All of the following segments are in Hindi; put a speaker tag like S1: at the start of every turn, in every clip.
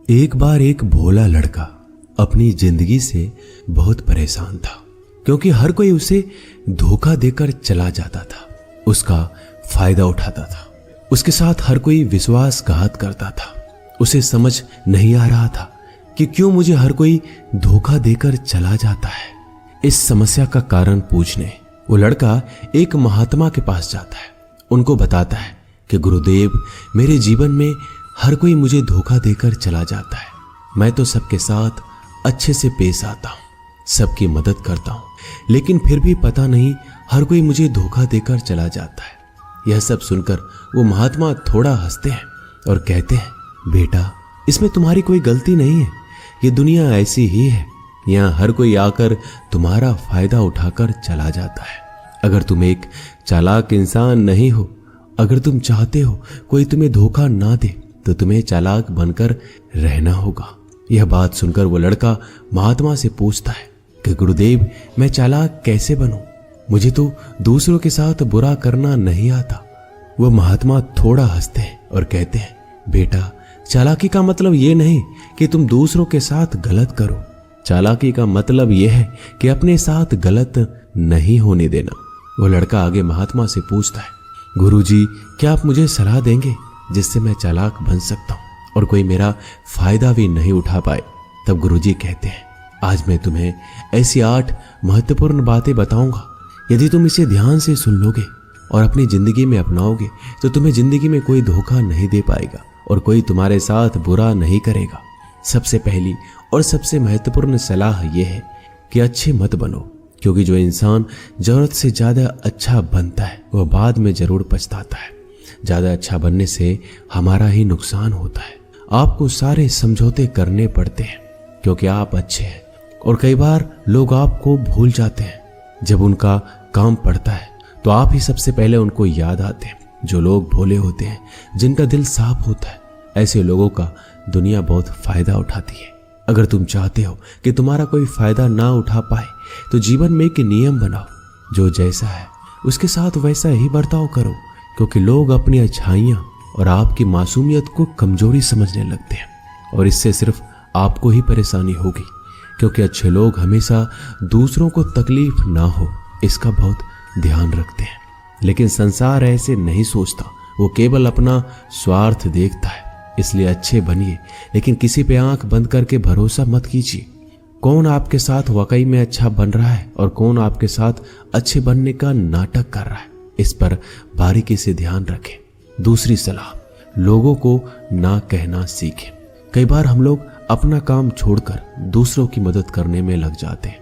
S1: एक बार एक भोला लड़का अपनी जिंदगी से बहुत परेशान था, क्योंकि हर कोई उसे धोखा देकर चला जाता था, उसका फायदा उठाता था, उसके साथ हर कोई विश्वासघात करता था। उसे समझ नहीं आ रहा था कि क्यों मुझे हर कोई धोखा देकर चला जाता है। इस समस्या का कारण पूछने वो लड़का एक महात्मा के पास जाता है। उनको बताता है कि गुरुदेव, मेरे जीवन में हर कोई मुझे धोखा देकर चला जाता है। मैं तो सबके साथ अच्छे से पेश आता हूँ, सबकी मदद करता हूँ, लेकिन फिर भी पता नहीं हर कोई मुझे धोखा देकर चला जाता है। यह सब सुनकर वो महात्मा थोड़ा हंसते हैं और कहते हैं, बेटा, इसमें तुम्हारी कोई गलती नहीं है। ये दुनिया ऐसी ही है, यहाँ हर कोई आकर तुम्हारा फायदा उठाकर चला जाता है। अगर तुम एक चालाक इंसान नहीं हो, अगर तुम चाहते हो कोई तुम्हें धोखा ना दे, तो तुम्हें चालाक बनकर रहना होगा। यह बात सुनकर वो लड़का महात्मा से पूछता है कि गुरुदेव, मैं चालाक कैसे बनूं? मुझे तो दूसरों के साथ बुरा करना नहीं आता। वो महात्मा थोड़ा हंसते हैं और कहते हैं, बेटा, चालाकी का मतलब ये नहीं कि तुम दूसरों के साथ गलत करो। चालाकी का मतलब यह है कि अपने साथ गलत नहीं होने देना। वो लड़का आगे महात्मा से पूछता है, गुरुजी, क्या आप मुझे सलाह देंगे जिससे मैं चालाक बन सकता हूँ और कोई मेरा फायदा भी नहीं उठा पाए? तब गुरुजी कहते हैं, आज मैं तुम्हें ऐसी 8 महत्वपूर्ण बातें बताऊंगा। यदि तुम इसे ध्यान से सुन लोगे और अपनी जिंदगी में अपनाओगे तो तुम्हें जिंदगी में कोई धोखा नहीं दे पाएगा और कोई तुम्हारे साथ बुरा नहीं करेगा। सबसे पहली और सबसे महत्वपूर्ण सलाह यह है कि अच्छे मत बनो, क्योंकि जो इंसान जरूरत से ज्यादा अच्छा बनता है वह बाद में जरूर पछताता है। ज्यादा अच्छा बनने से हमारा ही नुकसान होता है। आपको सारे समझौते करने पड़ते हैं क्योंकि आप अच्छे हैं, और कई बार लोग आपको भूल जाते हैं। जब उनका काम पड़ता है तो आप ही सबसे पहले उनको याद आते हैं। जो लोग भोले होते हैं, जिनका दिल साफ होता है, ऐसे लोगों का दुनिया बहुत फायदा उठाती है। अगर तुम चाहते हो कि तुम्हारा कोई फायदा ना उठा पाए तो जीवन में एक नियम बनाओ, जो जैसा है उसके साथ वैसा ही बर्ताव करो, क्योंकि लोग अपनी अच्छाइयां और आपकी मासूमियत को कमजोरी समझने लगते हैं, और इससे सिर्फ आपको ही परेशानी होगी, क्योंकि अच्छे लोग हमेशा दूसरों को तकलीफ ना हो इसका बहुत ध्यान रखते हैं। लेकिन संसार ऐसे नहीं सोचता, वो केवल अपना स्वार्थ देखता है। इसलिए अच्छे बनिए, लेकिन किसी पे आंख बंद करके भरोसा मत कीजिए। कौन आपके साथ वाकई में अच्छा बन रहा है और कौन आपके साथ अच्छे बनने का नाटक कर रहा है, इस पर बारीकी से ध्यान रखें। दूसरी सलाह, लोगों को ना कहना सीखें। कई बार हम लोग अपना काम छोड़कर दूसरों की मदद करने में लग जाते हैं।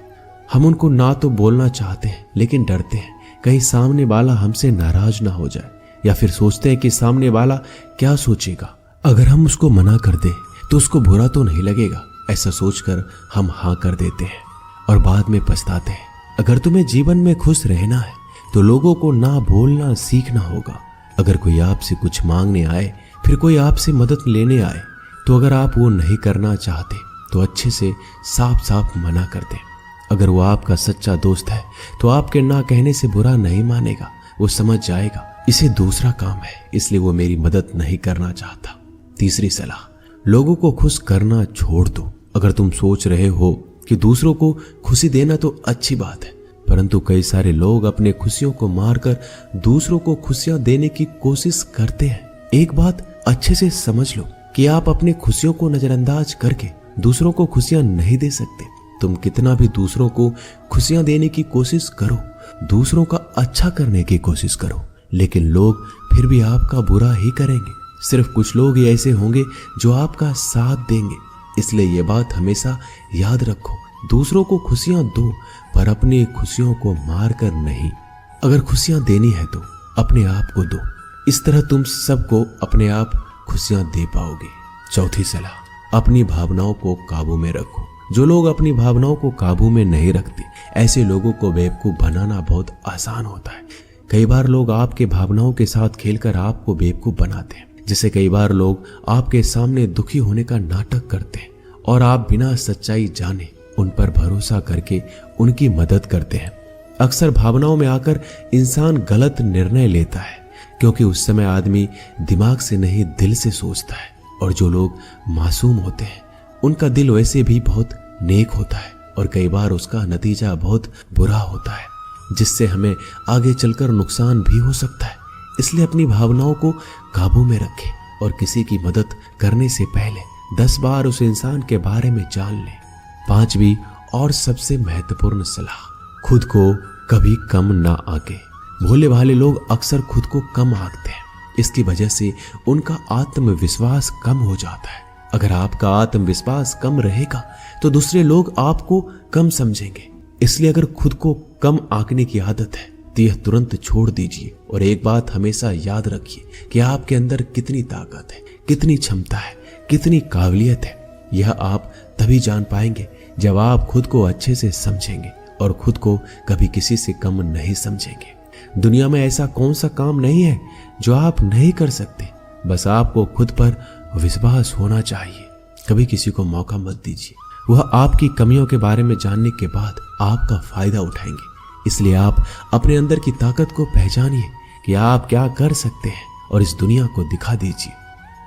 S1: हम उनको ना तो बोलना चाहते हैं, लेकिन डरते हैं कहीं सामने वाला हमसे नाराज ना हो जाए, या फिर सोचते हैं कि सामने वाला क्या सोचेगा। अगर हम उसको मना कर दें तो उसको बुरा तो नहीं लगेगा। ऐसा सोचकर हम हाँ कर देते हैं और बाद में पछताते हैं। अगर तुम्हें जीवन में खुश रहना है तो लोगों को ना बोलना सीखना होगा। अगर कोई आपसे कुछ मांगने आए, फिर कोई आपसे मदद लेने आए, तो अगर आप वो नहीं करना चाहते तो अच्छे से साफ साफ मना कर दें। अगर वो आपका सच्चा दोस्त है तो आपके ना कहने से बुरा नहीं मानेगा, वो समझ जाएगा इसे दूसरा काम है, इसलिए वो मेरी मदद नहीं करना चाहता। तीसरी सलाह, लोगों को खुश करना छोड़ दो। अगर तुम सोच रहे हो कि दूसरों को खुशी देना तो अच्छी बात है, परंतु कई सारे लोग अपने खुशियों को मारकर दूसरों को खुशियां देने की कोशिश करते हैं। एक बात अच्छे से समझ लो कि आप अपनी खुशियों को नजरअंदाज करके दूसरों को खुशियां नहीं दे सकते। तुम कितना भी दूसरों को खुशियां देने की कोशिश करो, दूसरों का अच्छा करने की कोशिश करो, लेकिन लोग फिर भी आपका बुरा ही करेंगे। सिर्फ कुछ लोग ही ऐसे होंगे जो आपका साथ देंगे। इसलिए ये बात हमेशा याद रखो, दूसरों को खुशियां दो, पर अपनी खुशियों को मार कर नहीं। अगर खुशियां देनी है तो अपने आप को दो, इस तरह तुम सबको अपने आप खुशियां दे पाओगे। चौथी सलाह, अपनी भावनाओं को काबू में रखो। जो लोग अपनी भावनाओं को काबू में नहीं रखते, ऐसे लोगों को बेवकूफ बनाना बहुत आसान होता है। कई बार लोग आपके भावनाओं के साथ खेलकर आपको बेवकूफ बनाते हैं। जैसे कई बार लोग आपके सामने दुखी होने का नाटक करते हैं और आप बिना सच्चाई जाने उन पर भरोसा करके उनकी मदद करते हैं। अक्सर भावनाओं में आकर इंसान गलत निर्णय लेता है, क्योंकि उस समय आदमी दिमाग से नहीं दिल से सोचता है और जो लोग मासूम होते हैं उनका दिल वैसे भी बहुत नेक होता है और कई बार उसका नतीजा बहुत बुरा होता है, जिससे हमें आगे चलकर नुकसान भी हो सकता है। इसलिए अपनी भावनाओं को काबू में रखें और किसी की मदद करने से पहले 10 बार उस इंसान के बारे में जान लें। 5वीं और सबसे महत्वपूर्ण सलाह, खुद को कभी कम ना आंके। भोले भाले लोग अक्सर खुद को कम आंकते हैं। इसकी वजह से उनका आत्मविश्वास कम हो जाता है। अगर आपका आत्मविश्वास कम रहेगा तो दूसरे लोग आपको कम समझेंगे। इसलिए अगर खुद को कम आंकने की आदत है तो यह तुरंत छोड़ दीजिए और एक बात हमेशा याद रखिए कि आपके अंदर कितनी ताकत है, कितनी क्षमता है, कितनी काबिलियत है। यह आप तभी जान पाएंगे जब आप खुद को अच्छे से समझेंगे और खुद को कभी किसी से कम नहीं समझेंगे। दुनिया में ऐसा कौन सा काम नहीं है जो आप नहीं कर सकते, बस आपको खुद पर विश्वास होना चाहिए। कभी किसी को मौका मत दीजिए, वह आपकी कमियों के बारे में जानने के बाद आपका फायदा उठाएंगे। इसलिए आप अपने अंदर की ताकत को पहचानिए कि आप क्या कर सकते हैं और इस दुनिया को दिखा दीजिए।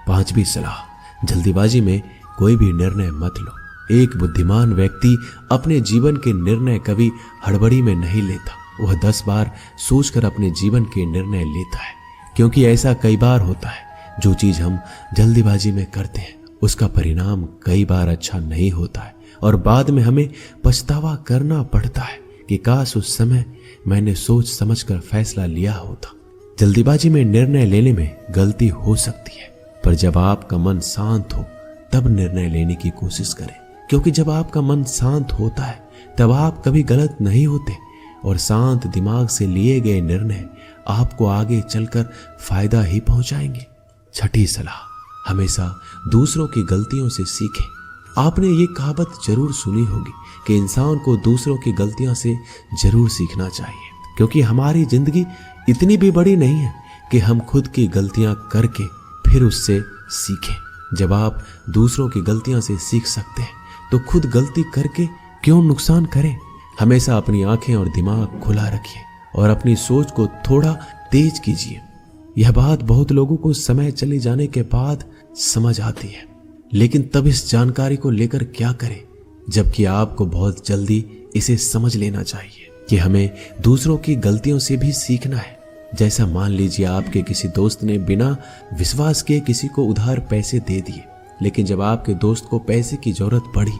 S1: 5वीं सलाह, जल्दीबाजी में कोई भी निर्णय मत लो। एक बुद्धिमान व्यक्ति अपने जीवन के निर्णय कभी हड़बड़ी में नहीं लेता। वह 10 बार सोचकर अपने जीवन के निर्णय लेता है, क्योंकि ऐसा कई बार होता है जो चीज हम जल्दीबाजी में करते हैं उसका परिणाम कई बार अच्छा नहीं होता है और बाद में हमें पछतावा करना पड़ता है कि काश उस समय मैंने सोच समझकर फैसला लिया होता। जल्दीबाजी में निर्णय लेने में गलती हो सकती है, पर जब आपका मन शांत हो तब निर्णय लेने की कोशिश करें, क्योंकि जब आपका मन शांत होता है तब आप कभी गलत नहीं होते और शांत दिमाग से लिए गए निर्णय आपको आगे चलकर फायदा ही पहुंचाएंगे। 6ठी सलाह, हमेशा दूसरों की गलतियों से सीखें। आपने ये कहावत जरूर सुनी होगी कि इंसान को दूसरों की गलतियों से जरूर सीखना चाहिए, क्योंकि हमारी जिंदगी इतनी भी बड़ी नहीं है कि हम खुद की गलतियां करके फिर उससे सीखें। जब आप दूसरों की गलतियों से सीख सकते हैं तो खुद गलती करके क्यों नुकसान करें। हमेशा अपनी आंखें और दिमाग खुला रखिए और अपनी सोच को थोड़ा तेज कीजिए। यह बात बहुत लोगों को समय चले जाने के बाद समझ आती है, लेकिन तब इस जानकारी को लेकर क्या करें, जबकि आपको बहुत जल्दी इसे समझ लेना चाहिए कि हमें दूसरों की गलतियों से भी सीखना है। जैसा मान लीजिए आपके किसी दोस्त ने बिना विश्वास के किसी को उधार पैसे दे दिए, लेकिन जब आपके दोस्त को पैसे की जरूरत पड़ी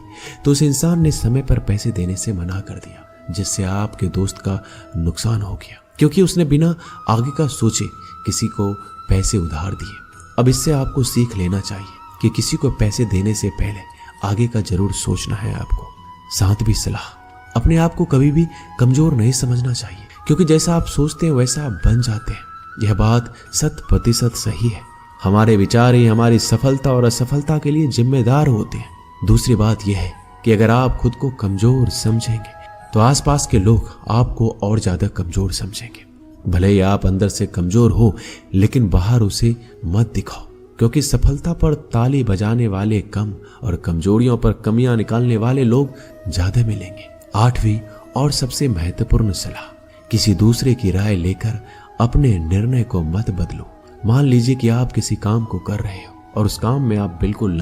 S1: तो उस इंसान ने समय पर पैसे देने से मना कर दिया, जिससे आपके दोस्त का नुकसान हो गया, क्योंकि उसने बिना आगे का सोचे किसी को पैसे उधार दिए। अब इससे आपको सीख लेना चाहिए कि किसी को पैसे देने से पहले आगे का जरूर सोचना है आपको। 7वीं सलाह, अपने आप को कभी भी कमजोर नहीं समझना चाहिए, क्योंकि जैसा आप सोचते हैं वैसा आप बन जाते हैं। यह बात 100% सही है। हमारे विचार ही हमारी सफलता और असफलता के लिए जिम्मेदार होते हैं। दूसरी बात यह है कि अगर आप खुद को कमजोर समझेंगे तो आसपास के लोग आपको और ज्यादा कमजोर समझेंगे। भले ही आप अंदर से कमजोर हो, लेकिन बाहर उसे मत दिखाओ, क्योंकि सफलता पर ताली बजाने वाले कम और कमजोरियों पर कमियां निकालने वाले लोग ज्यादा मिलेंगे। 8वीं और सबसे महत्वपूर्ण सलाह, किसी दूसरे की राय लेकर अपने निर्णय को मत बदलो। मान लीजिए कि आप किसी काम को कर रहे हो और उस काम में आप बिल्कुल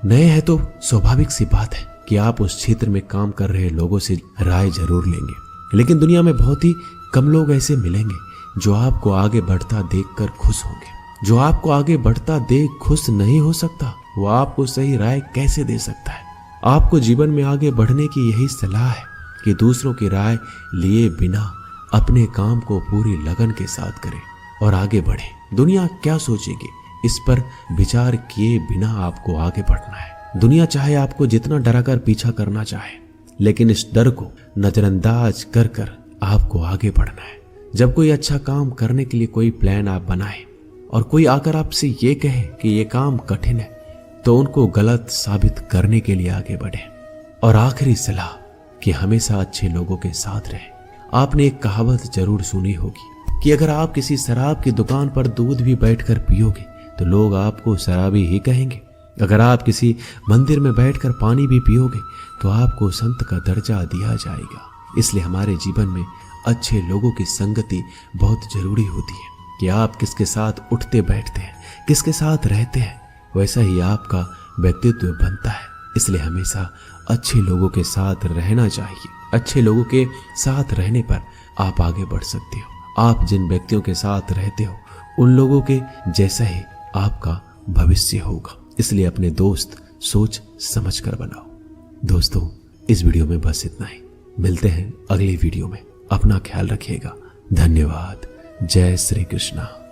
S1: नए हैं तो स्वाभाविक सी बात है कि आप उस क्षेत्र में काम कर रहे लोगों से राय जरूर लेंगे। लेकिन दुनिया में बहुत ही कम लोग ऐसे मिलेंगे जो आपको आगे बढ़ता देखकर खुश होंगे। जो आपको आगे बढ़ता देख खुश नहीं हो सकता, वो आपको सही राय कैसे दे सकता है। आपको जीवन में आगे बढ़ने की यही सलाह है कि दूसरों की राय लिए बिना अपने काम को पूरी लगन के साथ करें और आगे बढ़े। दुनिया क्या सोचेगी, इस पर विचार किए बिना आपको आगे बढ़ना है। दुनिया चाहे आपको जितना डराकर पीछा करना चाहे, लेकिन इस डर को नजरअंदाज कर कर आपको आगे बढ़ना है। जब कोई अच्छा काम करने के लिए कोई प्लान आप बनाए और कोई आकर आपसे ये कहे कि ये काम कठिन है, तो उनको गलत साबित करने के लिए आगे बढ़े। और आखिरी सलाह कि हमेशा अच्छे लोगों के साथ रहे। आपने एक कहावत जरूर सुनी होगी कि अगर आप किसी शराब की दुकान पर दूध भी बैठकर पियोगे तो लोग आपको शराबी ही कहेंगे। अगर आप किसी मंदिर में बैठकर पानी भी पियोगे तो आपको संत का दर्जा दिया जाएगा। इसलिए हमारे जीवन में अच्छे लोगों की संगति बहुत जरूरी होती है कि आप किसके साथ उठते बैठते हैं, किसके साथ रहते हैं, वैसा ही आपका व्यक्तित्व बनता है। इसलिए हमेशा अच्छे लोगों के साथ रहना चाहिए। अच्छे लोगों के साथ रहने पर आप आगे बढ़ सकते हो। आप जिन व्यक्तियों के साथ रहते हो उन लोगों के जैसा ही आपका भविष्य होगा। इसलिए अपने दोस्त सोच समझ कर बनाओ। दोस्तों, इस वीडियो में बस इतना ही। मिलते हैं अगली वीडियो में। अपना ख्याल रखिएगा। धन्यवाद। जय श्री कृष्णा।